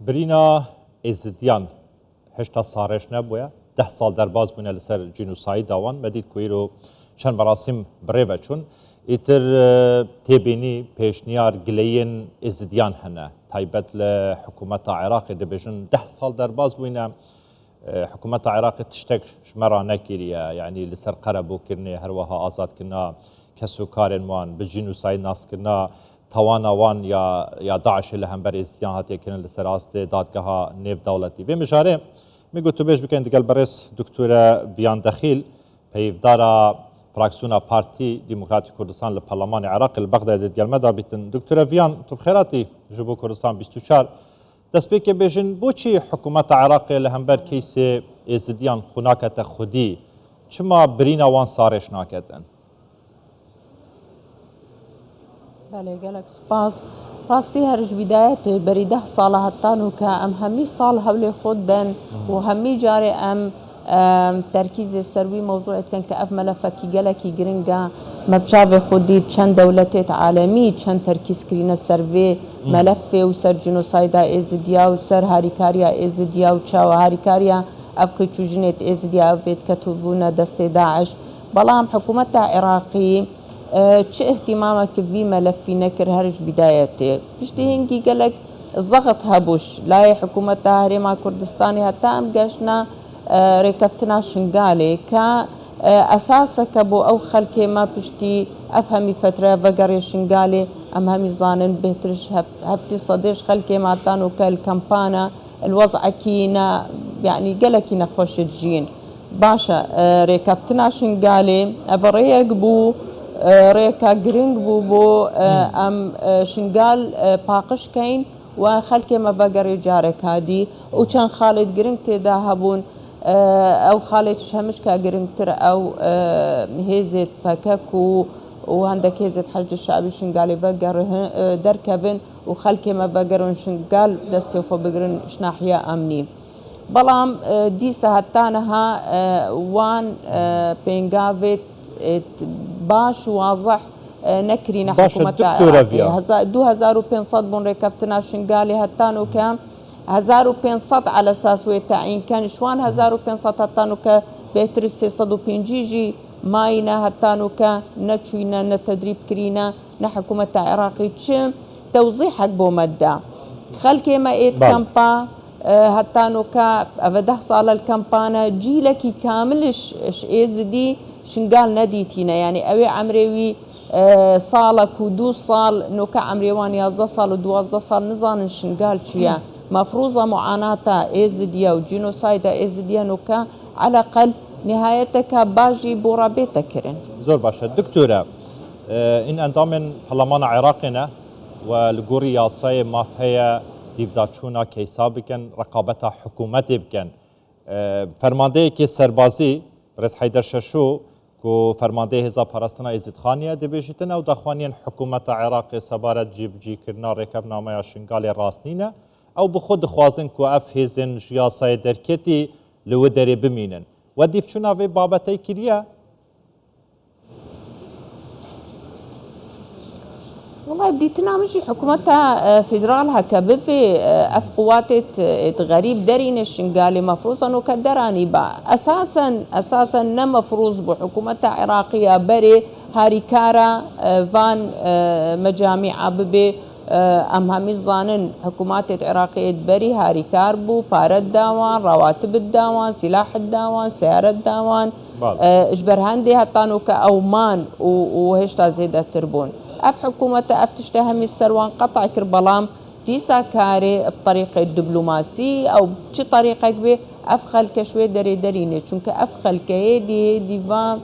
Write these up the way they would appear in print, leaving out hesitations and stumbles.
برينا ازديان هشتا صارش نبويا 10 سال درباز بونا لسر جنوسايد داوان مدید کویرو چند مراسم بريفا چون ایتر تبینی پیشنیار گلین ازدیان هنه تایبت لحکومت عراق دبیجن 10 سال درباز بونا حکومت عراق تشتك شمرا نكيريا يعني لسر قربو كرني هروها آزاد كنا كسوكارن وان بالجنوسايد ناس كنا توانا وان يا داعش اللي هم بر ازديان هاتي كنا لسر آست دادگاه نيف دولتي بمجاره میگو تو بیش بکن دیگر برس دکتور ویان دخیل پیفدارا فراکسیونا پارتی ديمقراطي كردستان لبرلمان العراق البغداد دیگر مدا بیتن دکتور ویان تو بخیراتی جبو کردستان 24 دست بيك بيجن بوشي حكومة عراق لهمبر كيس ازديان خناكة خودي شما برينا وان صارش ناكتن بله قالك سباس راستي هرج بداية بريده صالة هتانو كأم همي صال هولي خودن وهمي جاري تركيز السروي موضوع كان كأف ملفة كي جالكي جرينجا مبشافي خودي چند دولتات عالمي چند تركيز كرينا السروي ملفة وسر جنوسايدا ازديا وسر هاريكاريا ازديا وشاو هاريكاريا أفقي تشوجنت ازديا وفيت كتبونا دست داعش بلام حكومة عراقي چه اهتمامك في ملفي نكر هرج بدايته بشتهنجي قالك الضغط هبوش لا حكومة هريما كردستاني حتى ام قاشنا ركفتنا شنقالي كا اساسك ابو او خلكي ما بشتي افهمي فتره فقري شنقالي ام همي ظانن بهترش هفتي صديش خلكي ما تانو كالكامبانا الوضع كينا يعني قالكينا خوش تجين باشا ركفتنا شنقالي افريق بو ريكا جرينج بو ام شنقال باقش كين وخلكي ما بقري جارك هادي وكان خالد جرينج تدا هبون او خالد شمش كجرينج تر او هيزت باكاكو وعندك هيزت حشد الشعبي شنقالي بقر دركبن وخلكي ما بقرن شنقال دستي خو بقرن شناحيا امنين بلام دي سهتانها وان بينغافيت باش واضح نكرينا حكومة عراقية 2500 بون ركبتنا شنقالي هتانو كام 1500 على اساس ويتعين كان شوان 1500 هتانو ك بيتر 650 ماينا هتانو ك نتشوينا نتدريب كرينا نحكومة عراقي تشم توضيحك بو مدى خلكي ما ايت كامبا هتانو ك افده صال الكامبانا جيلكي كاملش ازدي شنقال نديتينا يعني اوي عمريوي صالك ودو صال نوكا عمريوان 11 صال و12 صال نظان شنقال شيا مفروضة معاناتا ازديا وجينوسايدا ازديا نوكا على الاقل نهايتك باجي بورابيتا كرن زور باشا دكتورة ان اندامن برلمان عراقنا والقوري ياساي ما فيها ديفداتشونا كيسا بكن رقابتها حكومتي بكن فرمانده كي سربازي برس حيدر ششو كو فرمانده هزا پرستنا ازید خانیه دبیجیتن او دخوانین حکومت عراق سبارت جی کرنا رکب نامه شنگال راستنینه او بخود خوازن کو اف هزن جیاسای درکتی لو دری بمینن و دیفچونا وی بابتی کریه والله بديتنا مشي حكومتها فيدرالها كبفي اف قوات غريب درين الشنقالي مفروض انه كدراني با اساسا نمفروض بحكومتها عراقيه بري هاريكارا فان مجامع ببي ام همي ظانن حكومات عراقيه بري هاريكار بو بارد داوان رواتب الداوان سلاح الداوان سيارة الداوان اجبرهندي هتانو كاومان وهشتا زيدا تربون اف حكومة اف تشتهمي السروان قطع كربلام ديسا كاري بطريقة الدبلوماسي او بشي طريقة كبير اف خلك شوي دريني چونك اف خلك هيدي فان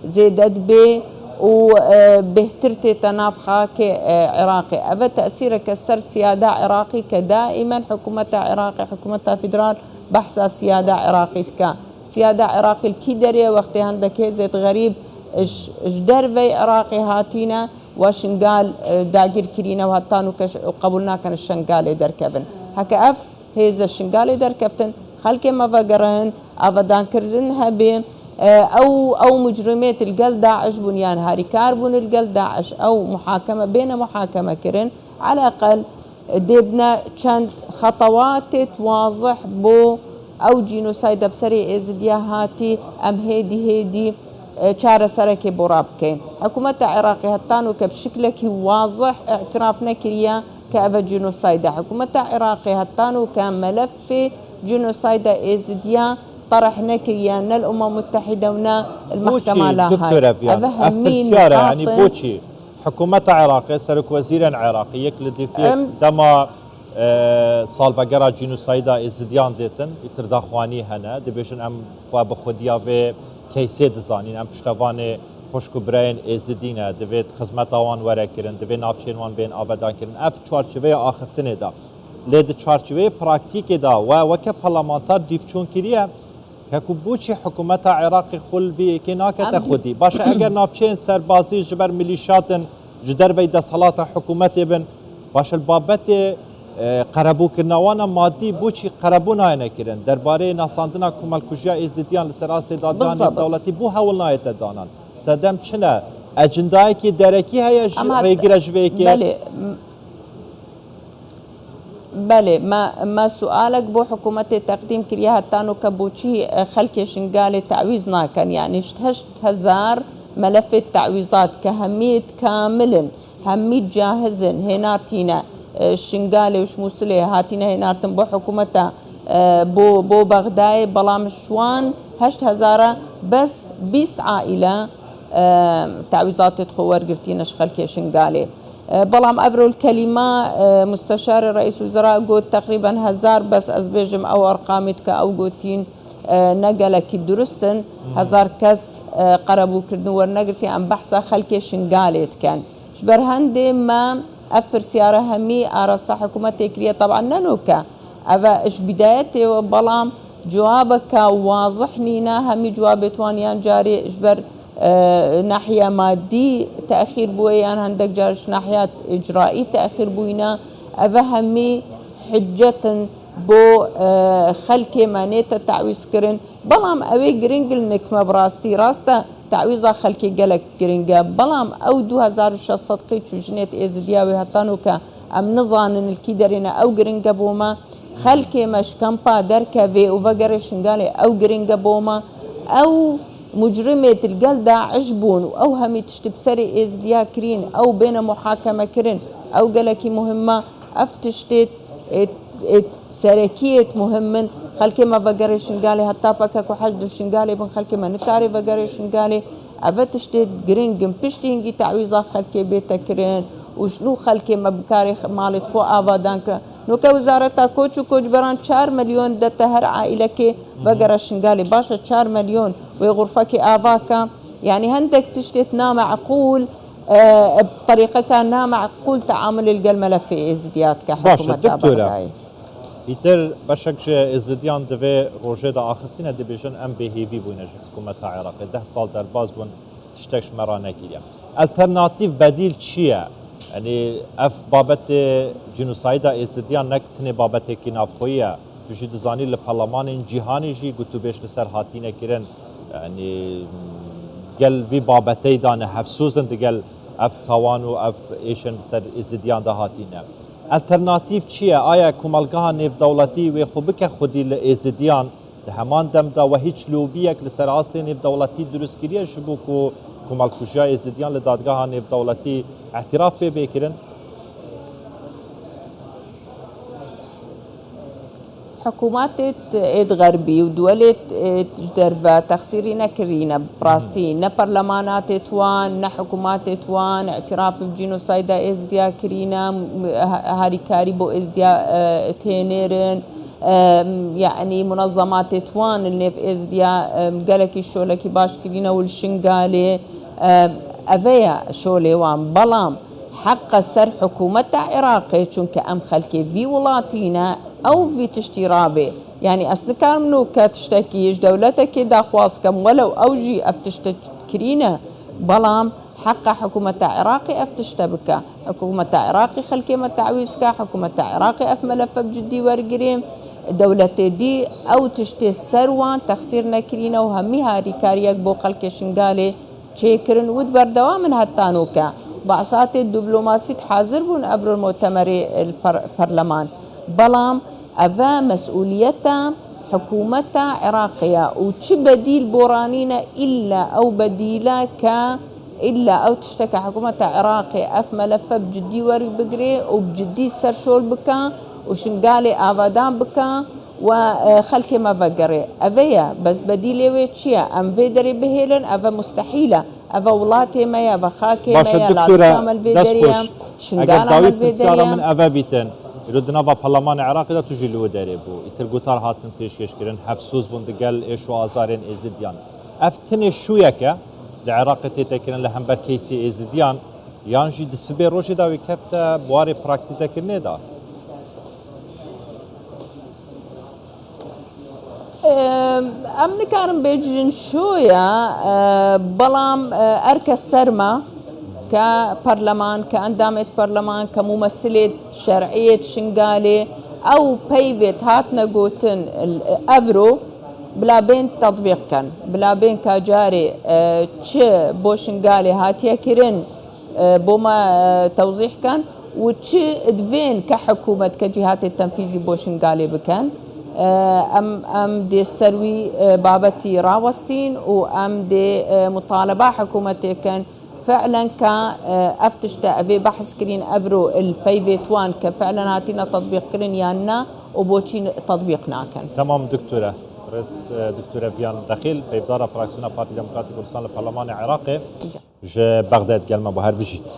زيدت بي وبهترتي تنافخا كعراقي ابا تأثيرك السر سيادة عراقي كدائما حكومة عراقي حكومة فيدرال بحث سيادة عراقي تكا سيادة عراقي الكيدرية وقت عندك زيت غريب اش دربي عراقي هاتينا وشنقال داقير كرينا وهاتانو وقبلنا كان الشنقال دركبن هكا اف هيزا الشنقال دركبتن خلكي ما فقرهن ابدان كرنها بين او مجرمات القل داعش بنيان هاري كاربون القل داعش او محاكمه بين محاكمه كرن على الاقل ديبنا چند خطوات واضح بو او جينوسايد بسري ازديا هاتي ام هيدي چارە سەرەکی بۆ ڕابکەین حکوومەتە عێراقی هەتانوکە بشکلێکی واضح اعتراف نەکردە کە ئەvە جینۆسایدە حکوومەتە عێراقی هەتانوکە مەلەفی جینۆسایدە ئێزدیا طرح نەکردە نە الأمم المتحدة ونا المحكمة لا هاي يعني بوشي حكومة عراقية سرك وزيرا عراقي يكلدي في دما سالبگرا جینوسایدا ازدیان دیتن اتر داخوانی هنه دبیشن ام خواه بخودیا به کیسه دزانین ام پشتوان خوشکو براین ازدینه دوید خدمت آوان وره کرن دوید نافچین وان بین آبادان کرن اف چارچوه آخفتنه دا لید چارچوه پراکتیک دا و وکه پارلمانتار دیفچون کریه که بوچی حکومت عراقی خل بی که ناکت خودی باشه اگر نافچین سربازی جبر ملیشاتن جدر بید صلات حکومت بن باشه البابت قربو کرنوانا مادی بوچی قربو نایه کرن درباره ناساندنا کمالکوژیا ازدیان لسراست دادگان دولتی بو هول نایت دانان سدم چنه اجندایی که درکی هیا ریگیره جوه که بله ما سؤالك بو حكومة تقديم كريها تانو كبوشي خلق شنقالي تعويض ناكن يعني 8000 ملف التعويضات كهمية كامل همية جاهزن هناتينا شنقالي وش موسلي هاتينا هناتن بو حكومة بو بغداي بلام شوان 8000 بس 20 عائلة تعويضات تخور قرتينش خلق شنقالي بلام أفرو الكلمة مستشار رئيس وزراء قلت تقريبا 1000 بس أزبيجم أو أرقامتك أو قلتين نقلك درستن 1000 كس قربوا كردن ورنقلتي عن بحثة خلق شنقالت كان شبر هندي ما أفر سيارة همي أرسطة حكومة تكرية طبعا ننوكا أفا إش بدايتي وبلام جوابك واضح نينا همي جوابت وانيان جاري إجبر ناحية مادي تأخير بويان هندك جارش ناحيات إجرائي تأخير بوينا أفهمي حجة بو خلكي مانيتا تعويز كرن بلام أوي جرينجل نكمة براستي راستا تعويزا خلكي جلك جرينجا بلام أو 2006 صدقي تشجنيت إزدياوي هتانوكا أم نظان الكيدرين أو جرينجا بوما خلكي مش كامبا دركا في وفقرش نقالي أو جرينجا بوما أو مجرمة الجلدة عجبون أو همي تشتبسري إزديا كرين أو بين محاكمة كرين أو جلكي مهمة أفتشتت سركية مهمن خلكي ما بقري شنقالي حتى بكاكو حجد الشنقالي بن خلكي ما نكاري بقري شنقالي أفتشتت جرينجم بشتينجي تعويزا خلكي بيتا كرين وشنو خلكي ما بكاري مالي خو آبادانك نوكا وزارتا كوچو كوچ بران 4 مليون دتا هر عائلة كي بقرا شنقالي باشا 4 مليون وغرفك آفاكا يعني هندك تشتت نا معقول بطريقة كان نا معقول تعامل الملف في ازدياد كحكومة دكتورة إتر بشكش ازديان دوي روجه دا آخرتين دي بيجن ام بهيفي بوينج حكومة عراق 10 سال در باز بون تشتكش مرانا كيريا الترناتيف بديل چيه يعني اف بابت جنوسايدا ازديان نكتني بابت كنافخوية تجي دزاني لبرلمان جيهاني جي قلتو بيش لسر هاتينه كرن يعني قال في بابتي دان حفسوزن قال اف تاوان و اف ايشن سر ازديان دا هاتينه الترناتيف چیه آیا کمالگاه نف دولتی و خوبک خودی لازدیان همان دم دا و هیچ لوبیک لسر آسته نف دولتی درست کریه شبو کو کمالکوژیا ازدیان لدادگاه نف دولتی اعتراف به بکرن حكومات غربي ودولة درفا تخسيري نكرينا براستي نا برلمانات توان نا حكومات توان اعتراف بجينوسايدا ازديا كرينا هاري كاريبو ازديا تينيرن يعني منظمات توان اللي في ازديا قالك الشولكي باش كرينا والشنقالي افيا شولي وان بلام حق سر حكومة عراقي چونك ام خلكي في ولاتينا او في تشترابه يعني اصل كارمنو كتشتكيش دولتك داخواس كم ولو اوجي افتشتكرينا بلام حق حكومة عراقي افتشتبكا حكومة عراقي خلكي ما تعويسكا حكومة عراقي اف ملف بجدي ورقريم دولة دي او تشتي سروان تخسير نكرينا وهميها ريكاريك بو خلكي شنقالي تشيكرن ودبر دوامن هتانوكا بعثات الدبلوماسية حاضر بون أبرو المؤتمر البرلمان بلام أفا مسؤوليتها حكومتها عراقية وش بديل بورانينا إلا أو بديلا إلا أو تشتكى حكومتها عراقي أف ملفة بجدي ورق بقري وبجدي سرشول بكا وشنقالي آبادان بكا وخلكي ما بقري أفيا بس بديلي ويتشيا أم فيدري بهيلن أفا مستحيلة أفا ولاتي مايا أفا خاكي مايا لاتشام الفيدريا شنقال عمل فيدريا من فيدريا أفا بيتن يردنا با برلمان عراقي دا تجي لو داري بو يترقوتار هاتن پیشکش کرن حفسوز بندقل ايشو آزارين ازديان افتن شويكا لعراق تيتكرن لهمبر كيسي ازديان يانجي دسبي روجي دا وكفتا بواري براكتيزا كرني دا أمن كارم بيجن شوية بلام أركا السرمة كبرلمان كأندامة برلمان كممثلة شرعية شنغالي أو بيفيت هاتنا قوتن الأفرو بلا بين تطبيق كان بلا بين كجاري تش بو شنغالي هاتيا كيرين بوما توضيح كان وتش ادفين كحكومة كجهات التنفيذي بو شنغالي بكان ام دي السروي بابتي راوستين وام دي مطالبة حكومتي كان فعلا كافتشتا في بحث كرين افرو البيفيت وان كفعلا هاتينا تطبيق كرين يانا وبوشين تطبيقنا كان تمام دكتورة رئيس دكتورة فيان دخيل بيبزارة فراكسيونا بارتي ديمقراطي كردستان البرلمان العراقي جا بغداد قال ما بهار بجيت